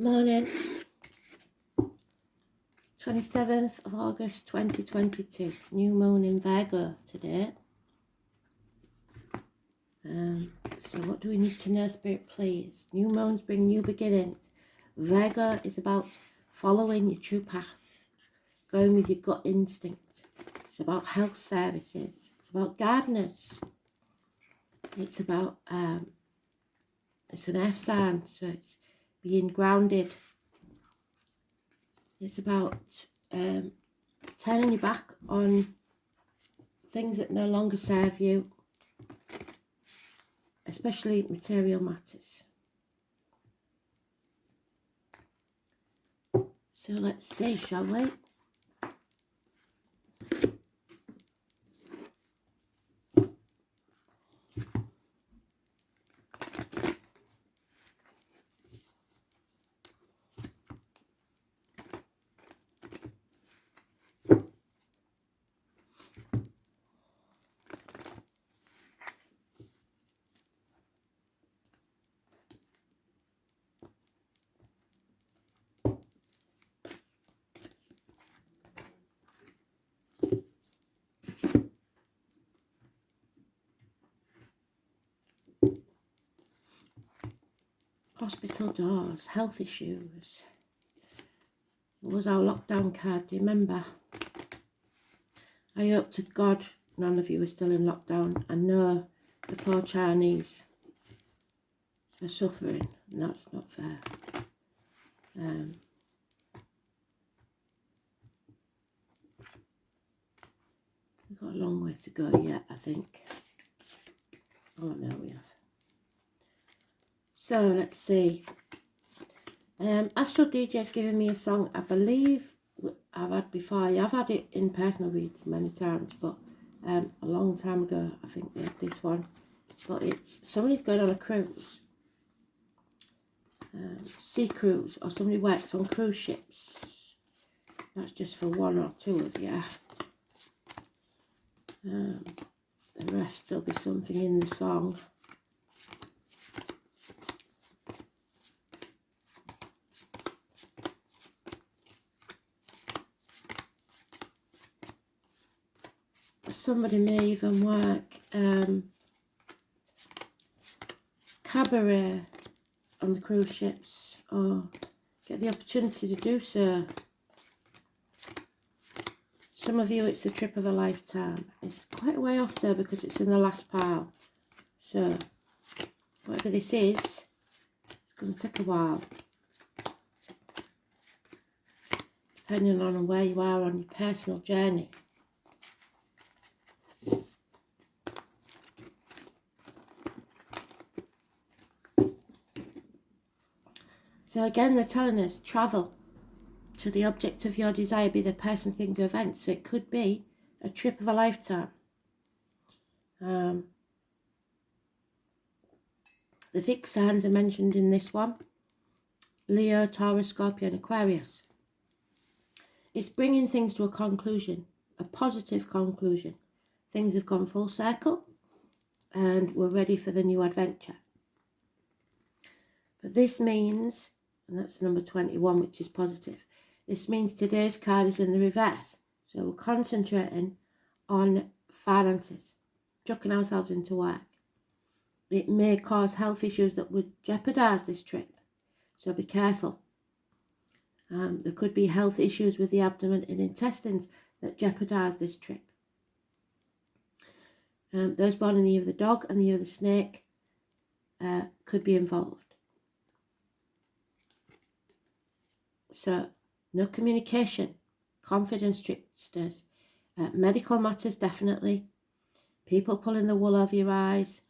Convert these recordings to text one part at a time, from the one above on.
Morning, 27th of August 2022, new moon in Virgo today. So what do we need to know, Spirit, please? New moons bring new beginnings. Virgo is about following your true path, going with your gut instinct. It's about health services. It's about gardeners. It's about, it's an F sign, so it's being grounded. It's about turning your back on things that no longer serve you, especially material matters. So let's see, shall we? Hospital doors, health issues. What was our lockdown card? Do you remember? I hope to God none of you are still in lockdown. I know the poor Chinese are suffering, and that's not fair. We've got a long way to go yet, I think. Oh no, we have. So let's see. Astro DJ has given me a song I believe I've had before. I've had it in personal reads many times, but a long time ago I think we had this one. But it's somebody's going on a cruise, sea cruise, or somebody works on cruise ships. That's just for one or two of you. The rest, there'll be something in the song. Somebody may even work cabaret on the cruise ships, or get the opportunity to do so. Some of you, it's the trip of a lifetime. It's quite a way off though, because it's in the last pile. So whatever this is, it's going to take a while, depending on where you are on your personal journey. So again, they're telling us travel to the object of your desire, be the person, thing, or event. So it could be a trip of a lifetime. The fixed signs are mentioned in this one: Leo, Taurus, Scorpio, and Aquarius. It's bringing things to a conclusion, a positive conclusion. Things have gone full circle and we're ready for the new adventure. But this means, and that's number 21, which is positive, this means today's card is in the reverse. So we're concentrating on finances, chucking ourselves into work. It may cause health issues that would jeopardise this trip, so be careful. There could be health issues with the abdomen and intestines that jeopardise this trip. Those born in the year of the dog and the year of the snake could be involved. So no communication, confidence tricksters, medical matters definitely, people pulling the wool over your eyes.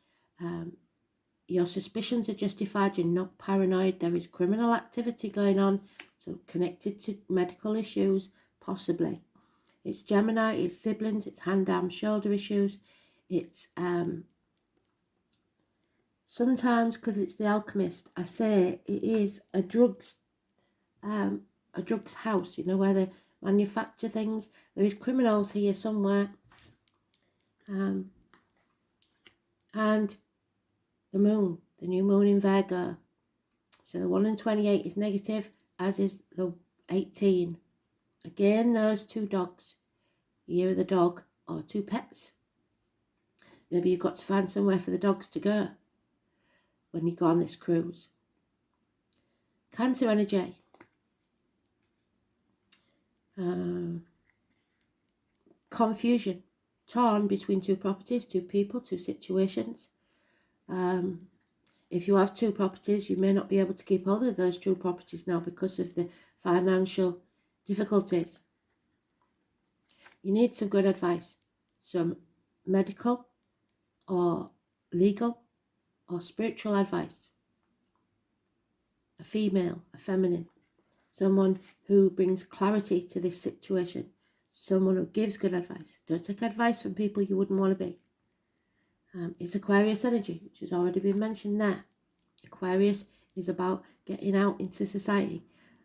Your suspicions are justified, you're not paranoid. There is criminal activity going on, so connected to medical issues, possibly. It's Gemini, it's siblings, it's hand, arm, shoulder issues. It's sometimes, because it's the alchemist, I say it is a drugs house, you know, where they manufacture things. There is criminals here somewhere. And the moon, the new moon in Virgo. So the 1 and 28 is negative, as is the 18. Again, those two dogs. Year of the dog, or two pets. Maybe you've got to find somewhere for the dogs to go when you go on this cruise. Cancer energy. Confusion. Torn between two properties, two people, two situations. If you have two properties, you may not be able to keep hold of those two properties now because of the financial difficulties. You need some good advice, some medical or legal or spiritual advice. A female, a feminine, someone who brings clarity to this situation, someone who gives good advice. Don't take advice from people you wouldn't want to be. It's Aquarius energy, which has already been mentioned there. Aquarius is about getting out into society,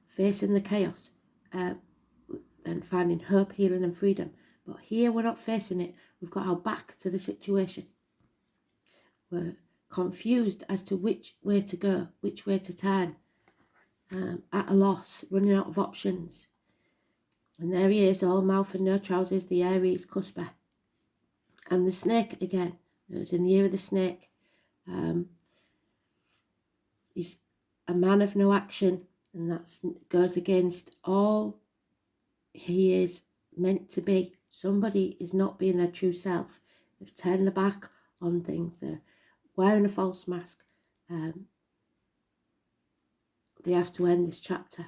facing the chaos, and finding hope, healing and freedom. But here we're not facing it. We've got our back to the situation. We're confused as to which way to go, which way to turn, at a loss, running out of options. And there he is, all mouth and no trousers, the Aries cusper. And the snake again. It was in the year of the snake. He's a man of no action, and that goes against all he is meant to be. Somebody is not being their true self. They've turned their back on things. They're wearing a false mask. They have to end this chapter.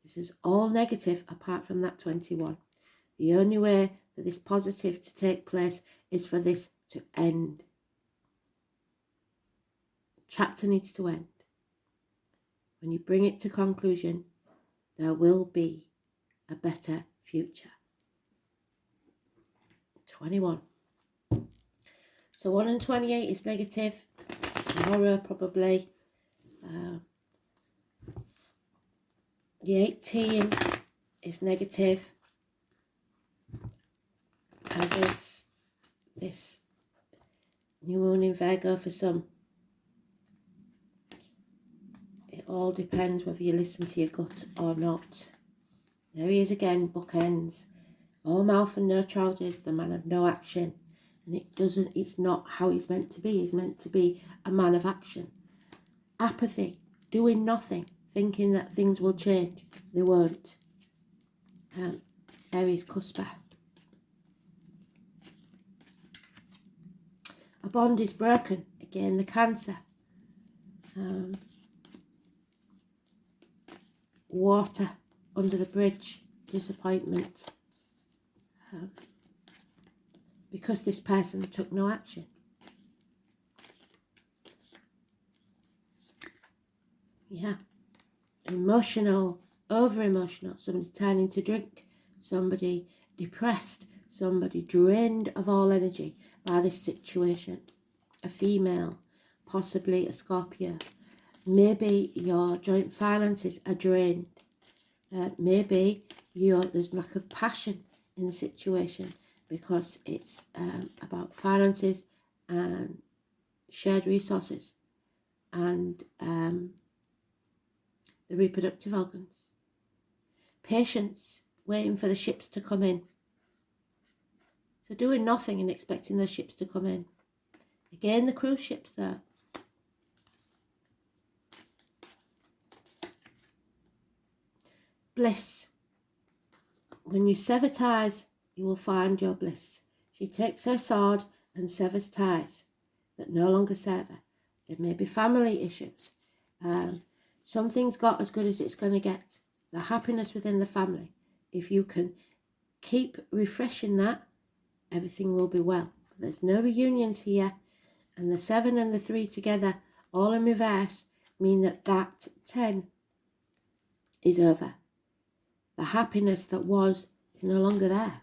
This is all negative apart from that 21. The only way for this positive to take place is for this to end. The chapter needs to end. When you bring it to conclusion, there will be a better future. 21. So 1 and 28 is negative. Horror probably. The 18 is negative. As is this new moon in Virgo for some. It all depends whether you listen to your gut or not. There he is again, bookends. All mouth and no trousers, the man of no action. And it's not how he's meant to be. He's meant to be a man of action. Apathy, doing nothing, thinking that things will change. They won't. Aries cusper. A bond is broken. Again, the Cancer. Water under the bridge. Disappointment. Because this person took no action. Yeah. Emotional, over-emotional. Somebody turning to drink. Somebody depressed. Somebody drained of all energy by this situation. A female, possibly a Scorpio. Maybe your joint finances are drained. Maybe there's lack of passion in the situation because it's about finances and shared resources and the reproductive organs. Patience, waiting for the ships to come in. So doing nothing and expecting those ships to come in. Again, the cruise ships there. Bliss. When you sever ties, you will find your bliss. She takes her sword and severs ties that no longer serve her. There may be family issues. Something's got as good as it's going to get. The happiness within the family. If you can keep refreshing that, everything will be well. There's no reunions here. And the 7 and the 3 together, all in reverse, mean that 10 is over. The happiness that was is no longer there.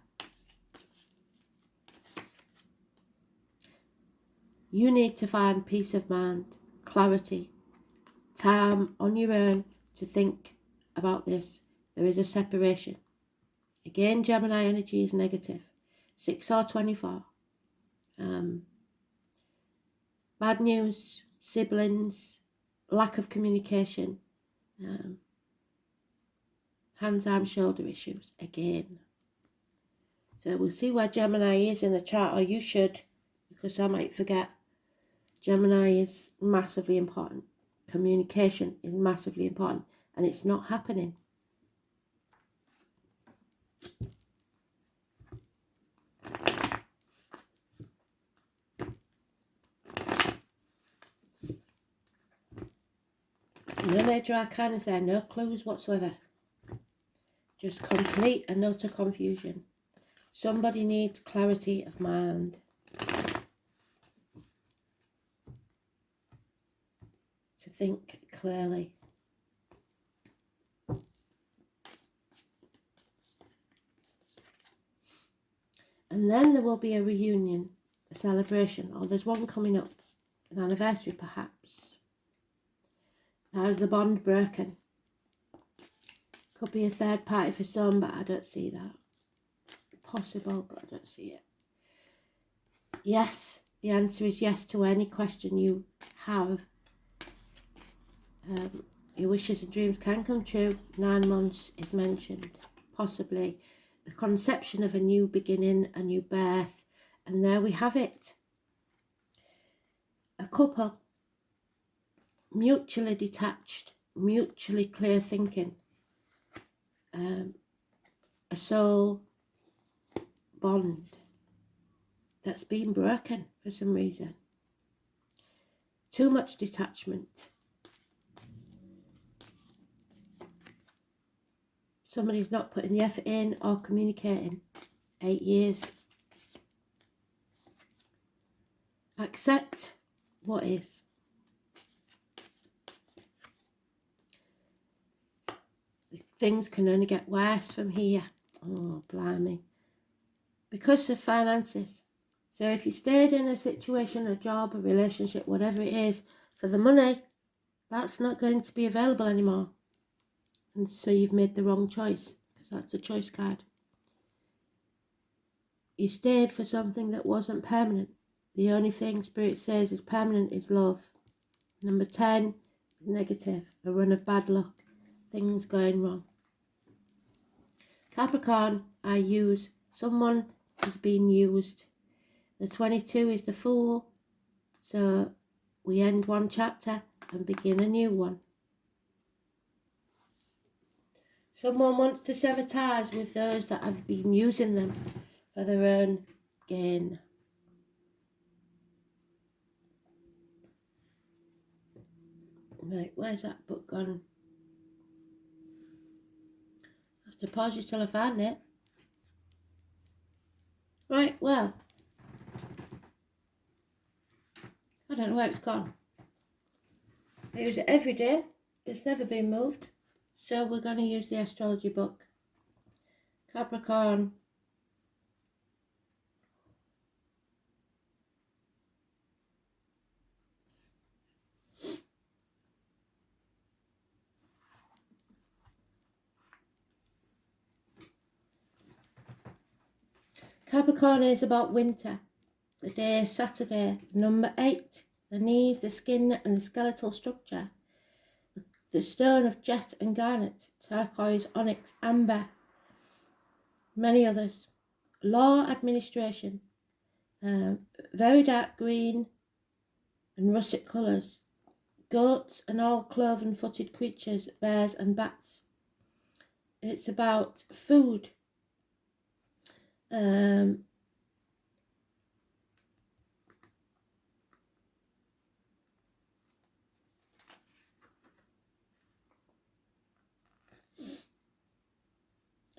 You need to find peace of mind, clarity, time on your own to think about this. There is a separation. Again, Gemini energy is negative. 6 or 24. Bad news, siblings, lack of communication, hands, arm, shoulder issues again. So we'll see where Gemini is in the chart, or you should, because I might forget. Gemini is massively important. Communication is massively important, and it's not happening. No major arcanas there, no clues whatsoever. Just complete and utter confusion. Somebody needs clarity of mind. To think clearly. And then there will be a reunion, a celebration, or there's one coming up, an anniversary perhaps. There's the bond broken. Could be a third party for some, but I don't see that. Possible, but I don't see it. Yes, the answer is yes to any question you have. Your wishes and dreams can come true. 9 months is mentioned, possibly. The conception of a new beginning, a new birth, and there we have it. A couple, mutually detached, mutually clear thinking, a soul bond that's been broken for some reason. Too much detachment. Somebody's not putting the effort in or communicating. 8 years. Accept what is. Things can only get worse from here. Oh, blimey. Because of finances. So if you stayed in a situation, a job, a relationship, whatever it is, for the money, that's not going to be available anymore. And so you've made the wrong choice, because that's a choice card. You stayed for something that wasn't permanent. The only thing Spirit says is permanent is love. Number 10 is negative, a run of bad luck, things going wrong. Capricorn, I use. Someone is being used. The 22 is the Fool. So we end one chapter and begin a new one. Someone wants to sever ties with those that have been using them for their own gain. Right, where's that book gone? I have to pause you till I find it. Right, well, I don't know where it's gone. I use it every day. It's never been moved. So we're going to use the astrology book. Capricorn. Capricorn is about winter. The day is Saturday. Number 8. The knees, the skin and the skeletal structure. The stone of jet and garnet. Turquoise, onyx, amber. Many others. Law administration. Very dark green and russet colours. Goats and all cloven-footed creatures, bears and bats. It's about food.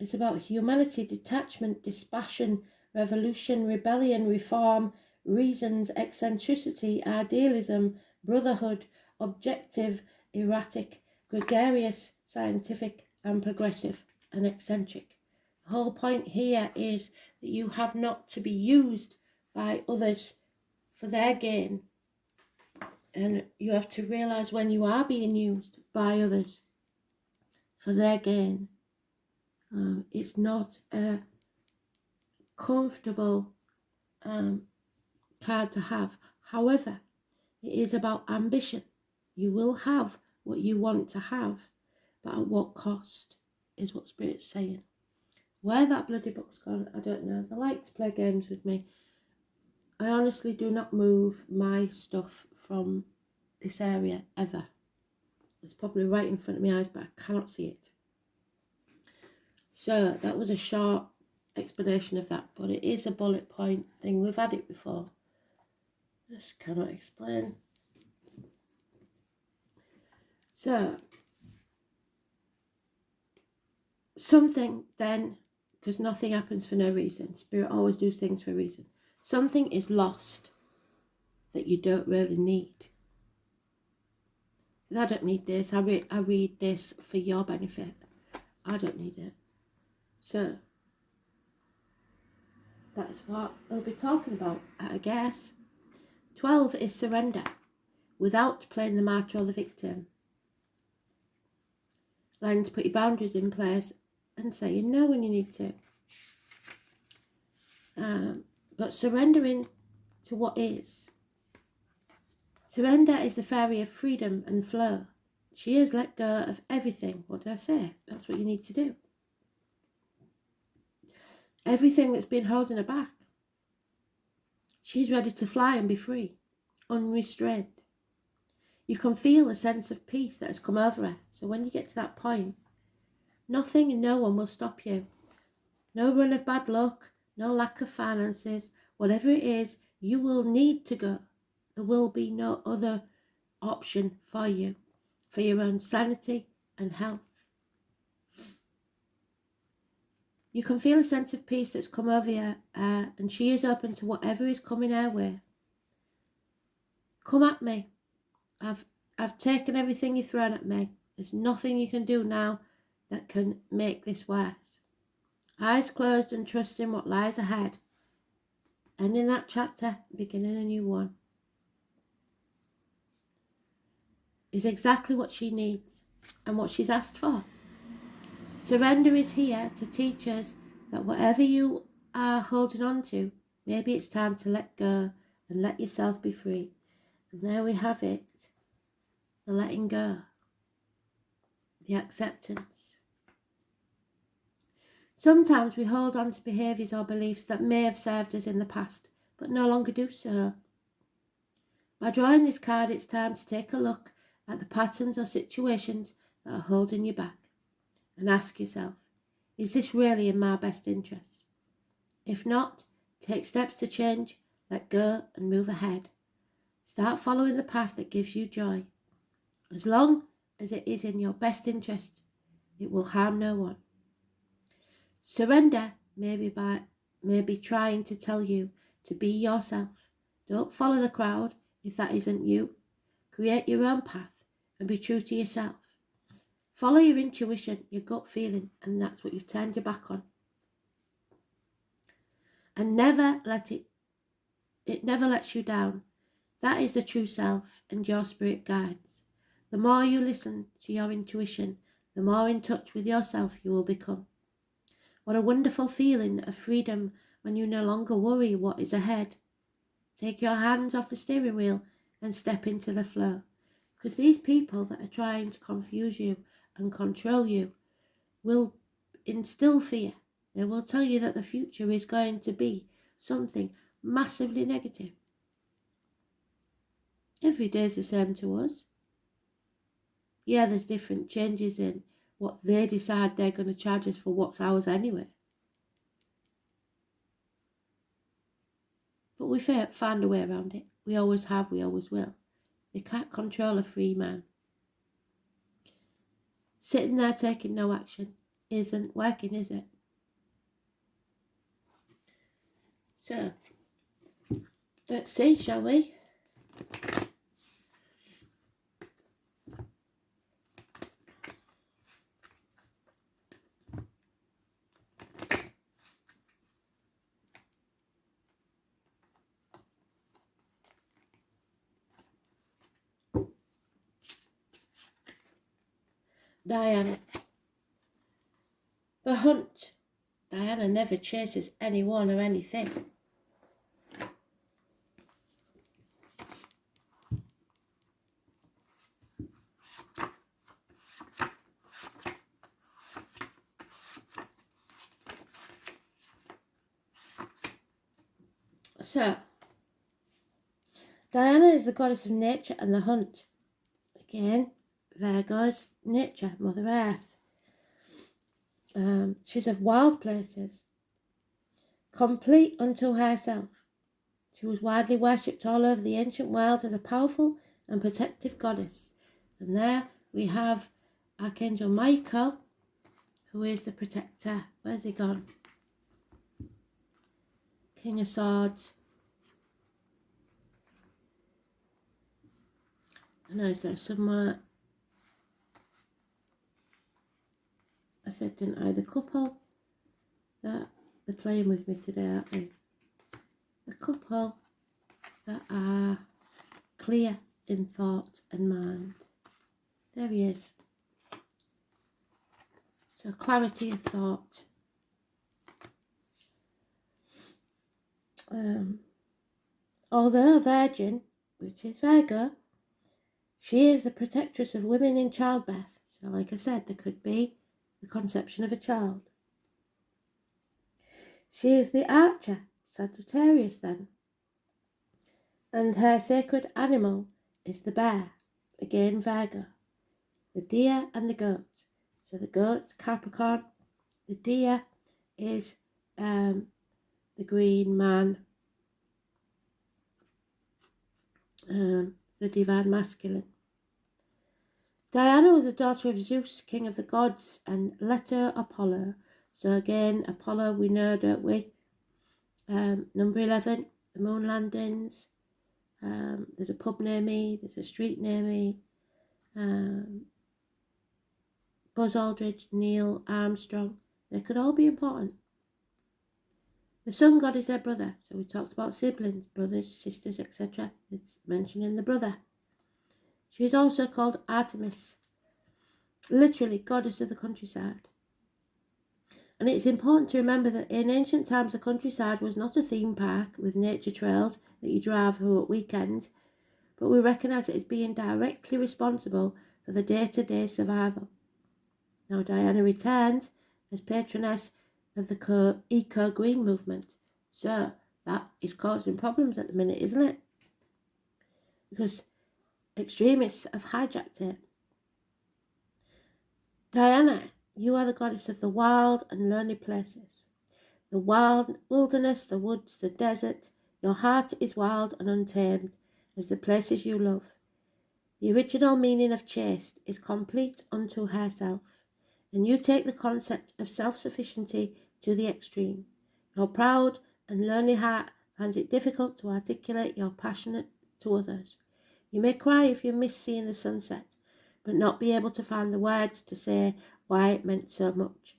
It's about humanity, detachment, dispassion, revolution, rebellion, reform, reasons, eccentricity, idealism, brotherhood, objective, erratic, gregarious, scientific, and progressive, and eccentric. The whole point here is that you have not to be used by others for their gain. And you have to realise when you are being used by others for their gain. It's not a comfortable card to have. However, it is about ambition. You will have what you want to have, but at what cost is what Spirit's saying. Where that bloody book's gone, I don't know. They like to play games with me. I honestly do not move my stuff from this area ever. It's probably right in front of my eyes, but I cannot see it. So that was a short explanation of that, but it is a bullet point thing. We've had it before. Just cannot explain. So something then, because nothing happens for no reason. Spirit always does things for a reason. Something is lost that you don't really need. I don't need this. I read this for your benefit. I don't need it. So that's what we'll be talking about, I guess. 12 is surrender without playing the martyr or the victim. Learning to put your boundaries in place and saying no when you need to. But surrendering to what is. Surrender is the fairy of freedom and flow. She has let go of everything. What did I say? That's what you need to do. Everything that's been holding her back. She's ready to fly and be free, unrestrained. You can feel a sense of peace that has come over her. So when you get to that point, nothing and no one will stop you. No run of bad luck, no lack of finances, whatever it is, you will need to go. There will be no other option for you, for your own sanity and health. You can feel a sense of peace that's come over you, and she is open to whatever is coming her way. Come at me. I've taken everything you've thrown at me. There's nothing you can do now that can make this worse. Eyes closed and trusting what lies ahead. Ending that chapter, beginning a new one. Is exactly what she needs and what she's asked for. Surrender is here to teach us that whatever you are holding on to, maybe it's time to let go and let yourself be free. And there we have it, the letting go, the acceptance. Sometimes we hold on to behaviours or beliefs that may have served us in the past, but no longer do so. By drawing this card, it's time to take a look at the patterns or situations that are holding you back and ask yourself, is this really in my best interest? If not, take steps to change, let go and move ahead. Start following the path that gives you joy. As long as it is in your best interest, it will harm no one. Surrender may be trying to tell you to be yourself. Don't follow the crowd if that isn't you. Create your own path and be true to yourself. Follow your intuition, your gut feeling, and that's what you've turned your back on. And never let it never lets you down. That is the true self and your spirit guides. The more you listen to your intuition, the more in touch with yourself you will become. What a wonderful feeling of freedom when you no longer worry what is ahead. Take your hands off the steering wheel and step into the flow. Because these people that are trying to confuse you and control you will instill fear. They will tell you that the future is going to be something massively negative. Every day is the same to us. Yeah, there's different changes in what they decide they're going to charge us for what's ours anyway. But we find a way around it. We always have, we always will. They can't control a free man. Sitting there taking no action isn't working, is it? So, let's see, shall we? Diana. The hunt. Diana never chases anyone or anything. So, Diana is the goddess of nature and the hunt. Again, Virgo's nature, Mother Earth. She's of wild places, complete unto herself. She was widely worshipped all over the ancient world as a powerful and protective goddess. And there we have Archangel Michael, who is the protector. Where's he gone? King of Swords. I know is there somewhere. I said, didn't I? The couple that they're playing with me today, aren't they? The couple that are clear in thought and mind. There he is. So clarity of thought. Although a virgin, which is Virgo, she is the protectress of women in childbirth. So like I said, there could be the conception of a child. She is the archer, Sagittarius then. And her sacred animal is the bear, again Virgo. The deer and the goat. So the goat, Capricorn. The deer is the green man, the divine masculine. Diana was the daughter of Zeus, king of the gods, and Leto Apollo. So again, Apollo we know, don't we? Number 11, the moon landings. There's a pub near me, there's a street near me. Buzz Aldridge, Neil Armstrong, they could all be important. The sun god is their brother. So we talked about siblings, brothers, sisters, etc. It's mentioning the brother. She is also called Artemis, literally goddess of the countryside. And it's important to remember that in ancient times the countryside was not a theme park with nature trails that you drive through at weekends, but we recognise it as being directly responsible for the day-to-day survival. Now Diana returns as patroness of the eco-green movement. So that is causing problems at the minute, isn't it? Because extremists have hijacked it. Diana, you are the goddess of the wild and lonely places. The wilderness, the woods, the desert. Your heart is wild and untamed as the places you love. The original meaning of chaste is complete unto herself. And you take the concept of self-sufficiency to the extreme. Your proud and lonely heart finds it difficult to articulate your passion to others. You may cry if you miss seeing the sunset, but not be able to find the words to say why it meant so much.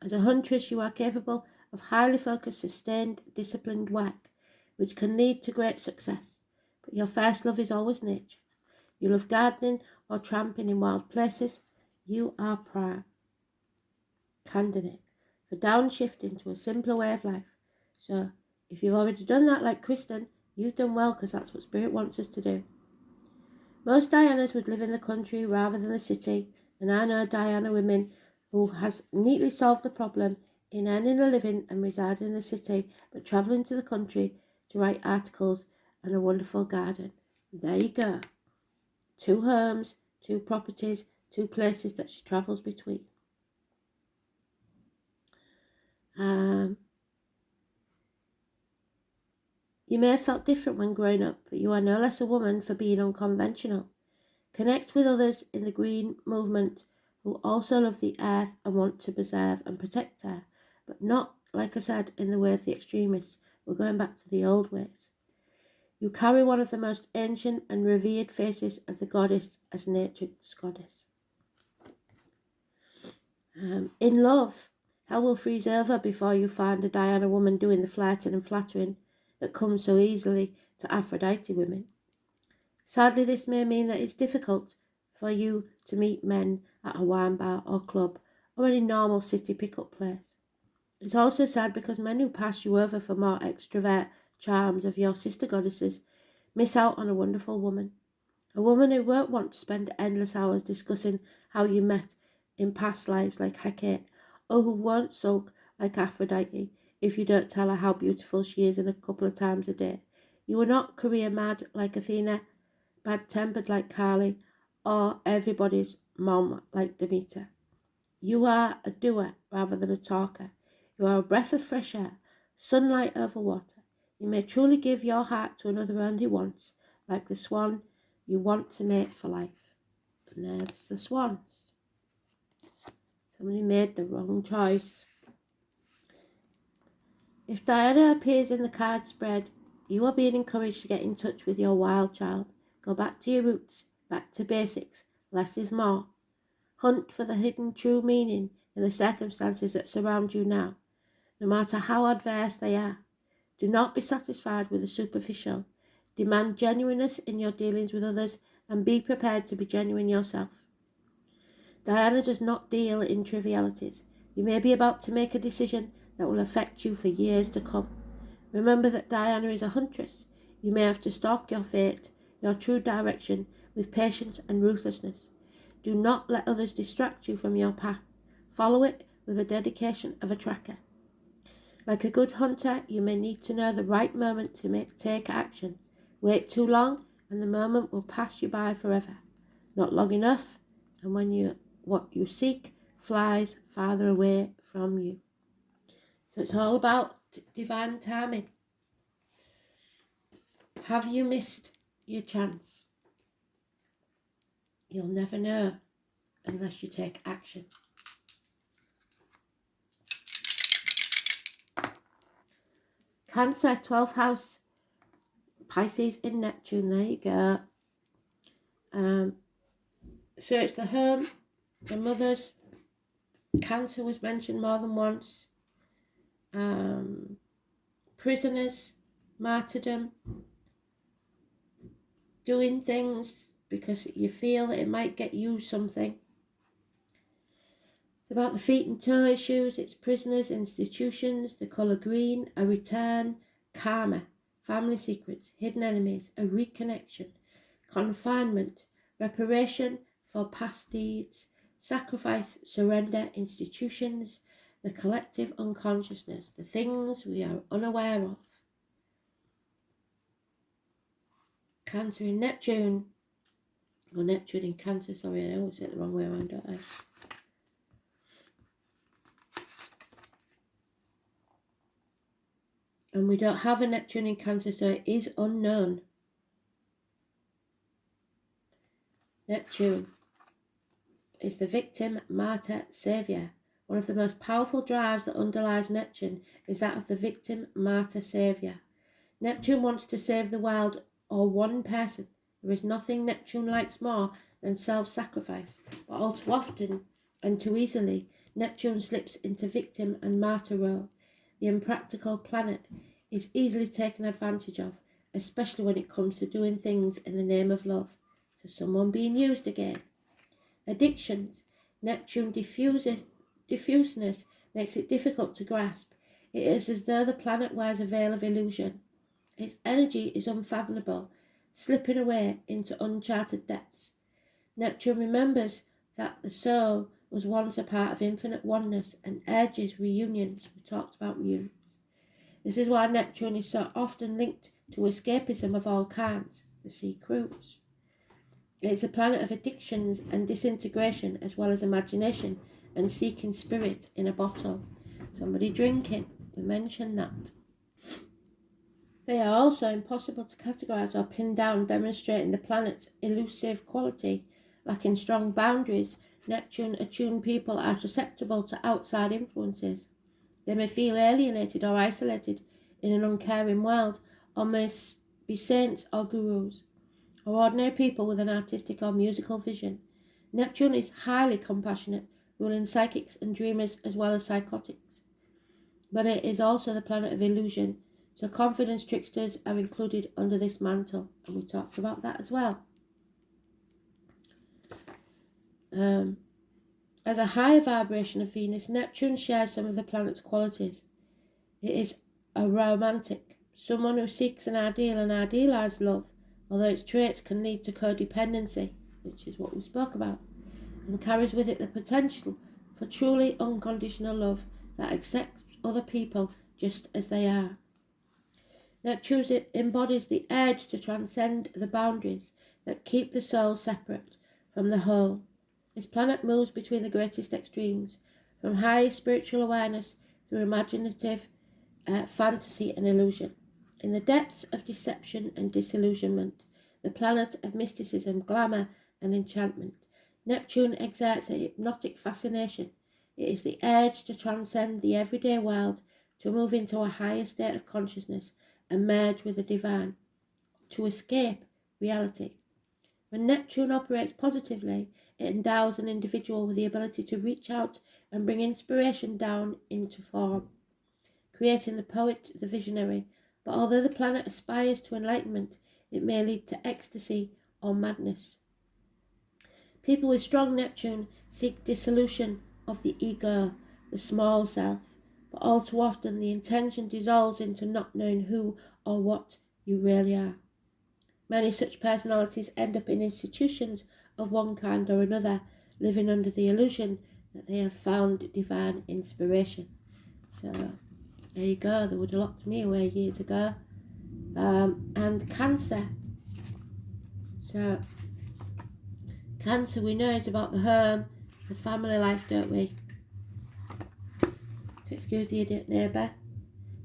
As a huntress, you are capable of highly focused, sustained, disciplined work, which can lead to great success. But your first love is always nature. You love gardening or tramping in wild places. You are prime candidate for downshifting to a simpler way of life. So if you've already done that like Kristen, you've done well, because that's what Spirit wants us to do. Most Dianas would live in the country rather than the city, and I know Diana women who has neatly solved the problem in earning a living and residing in the city, but travelling to the country to write articles and a wonderful garden. There you go. 2 homes, 2 properties, 2 places that she travels between. You may have felt different when growing up, but you are no less a woman for being unconventional. Connect with others in the green movement who also love the earth and want to preserve and protect her, but not, like I said, in the way of the extremists. We're going back to the old ways. You carry one of the most ancient and revered faces of the goddess as nature's goddess. In love, hell will freeze over before you find a Diana woman doing the flirting and flattering that comes so easily to Aphrodite women. Sadly, this may mean that it's difficult for you to meet men at a wine bar or club or any normal city pick-up place. It's also sad because men who pass you over for more extrovert charms of your sister goddesses miss out on a wonderful woman. A woman who won't want to spend endless hours discussing how you met in past lives like Hecate, or who won't sulk like Aphrodite if you don't tell her how beautiful she is in a couple of times a day. You are not career mad like Athena, bad-tempered like Kali, or everybody's mom like Demeter. You are a doer rather than a talker. You are a breath of fresh air, sunlight over water. You may truly give your heart to another only once, like the swan you want to mate for life. And there's the swans. Somebody made the wrong choice. If Diana appears in the card spread, you are being encouraged to get in touch with your wild child. Go back to your roots, back to basics. Less is more. Hunt for the hidden true meaning in the circumstances that surround you now, no matter how adverse they are. Do not be satisfied with the superficial. Demand genuineness in your dealings with others and be prepared to be genuine yourself. Diana does not deal in trivialities. You may be about to make a decision that will affect you for years to come. Remember that Diana is a huntress. You may have to stalk your fate, your true direction, with patience and ruthlessness. Do not let others distract you from your path. Follow it with the dedication of a tracker. Like a good hunter, you may need to know the right moment to take action. Wait too long, and the moment will pass you by forever. Not long enough, and what you seek flies farther away from you. So it's all about divine timing. Have you missed your chance? You'll never know unless you take action. Cancer, 12th house, Pisces in Neptune. There you go. So it's the home, the mothers. Cancer was mentioned more than once. Prisoners, martyrdom, doing things because you feel that it might get you something. It's about the feet and toe issues. It's prisoners, institutions, the colour green, a return, karma, family secrets, hidden enemies, a reconnection, confinement, reparation for past deeds, sacrifice, surrender, institutions, the collective unconsciousness, the things we are unaware of. Cancer in Neptune, or Neptune in Cancer, sorry, I always say it the wrong way around, don't I? And we don't have a Neptune in Cancer, so it is unknown. Neptune is the victim, martyr, saviour. One of the most powerful drives that underlies Neptune is that of the victim, martyr, saviour. Neptune wants to save the world or one person. There is nothing Neptune likes more than self-sacrifice, but all too often and too easily, Neptune slips into victim and martyr role. The impractical planet is easily taken advantage of, especially when it comes to doing things in the name of love. So someone being used again. Addictions. Neptune diffuseness makes it difficult to grasp. It is as though the planet wears a veil of illusion. Its energy is unfathomable, slipping away into uncharted depths. Neptune remembers that the soul was once a part of infinite oneness and urges reunions. We talked about reunions. This is why Neptune is so often linked to escapism of all kinds, the sea cruise. It is a planet of addictions and disintegration, as well as imagination and seeking spirit in a bottle. Somebody drinking, we mentioned that. They are also impossible to categorise or pin down, demonstrating the planet's elusive quality. Lacking strong boundaries, Neptune-attuned people are susceptible to outside influences. They may feel alienated or isolated in an uncaring world, or may be saints or gurus, or ordinary people with an artistic or musical vision. Neptune is highly compassionate, ruling psychics and dreamers as well as psychotics. But it is also the planet of illusion, so confidence tricksters are included under this mantle, and we talked about that as well. As a higher vibration of Venus, Neptune shares some of the planet's qualities. It is a romantic, someone who seeks an ideal and idealised love, although its traits can lead to codependency, which is what we spoke about, and carries with it the potential for truly unconditional love that accepts other people just as they are. Neptune embodies the urge to transcend the boundaries that keep the soul separate from the whole. This planet moves between the greatest extremes, from high spiritual awareness through imaginative fantasy and illusion. In the depths of deception and disillusionment, the planet of mysticism, glamour and enchantment, Neptune exerts a hypnotic fascination. It is the urge to transcend the everyday world, to move into a higher state of consciousness and merge with the divine, to escape reality. When Neptune operates positively, it endows an individual with the ability to reach out and bring inspiration down into form, creating the poet, the visionary. But although the planet aspires to enlightenment, it may lead to ecstasy or madness. People with strong Neptune seek dissolution of the ego, the small self, but all too often the intention dissolves into not knowing who or what you really are. Many such personalities end up in institutions of one kind or another, living under the illusion that they have found divine inspiration. So there you go, they would have locked me away years ago. And Cancer. So Cancer, we know, is about the home, the family life, don't we? So excuse the idiot neighbour.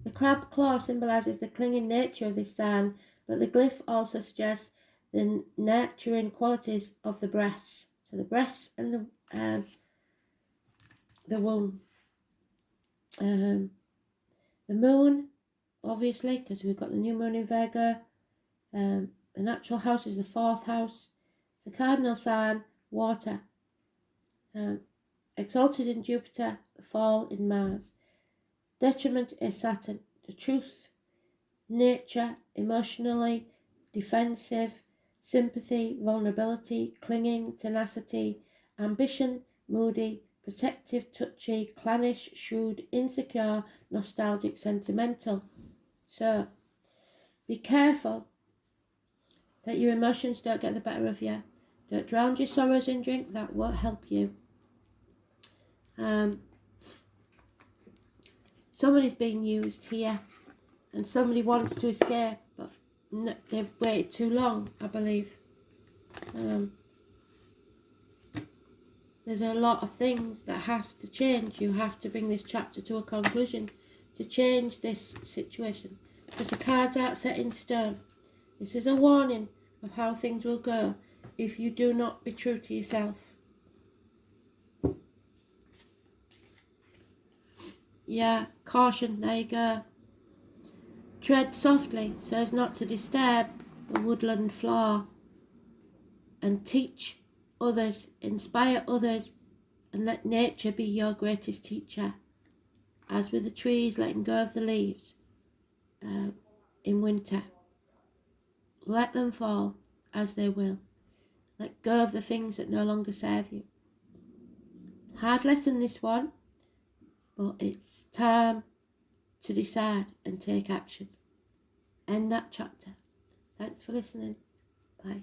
The crab claw symbolises the clinging nature of this sign, but the glyph also suggests the nurturing qualities of the breasts. So the breasts and the womb. The moon, obviously, because we've got the new moon in Virgo. The natural house is the 4th house. It's a cardinal sign, water. Exalted in Jupiter, the fall in Mars. Detriment is Saturn. The truth, nature, emotionally, defensive, sympathy, vulnerability, clinging, tenacity, ambition, moody, protective, touchy, clannish, shrewd, insecure, nostalgic, sentimental. So be careful that your emotions don't get the better of you. Don't drown your sorrows in drink, that won't help you. Somebody's being used here and somebody wants to escape, but they've waited too long, I believe. There's a lot of things that have to change. You have to bring this chapter to a conclusion to change this situation, because the cards aren't set in stone. This is a warning of how things will go if you do not be true to yourself. Yeah, caution, there you go. Tread softly so as not to disturb the woodland floor, and teach others, inspire others, and let nature be your greatest teacher. As with the trees letting go of the leaves in winter, let them fall as they will. Let go of the things that no longer serve you. Hard lesson, this one, but it's time to decide and take action. End that chapter. Thanks for listening. Bye.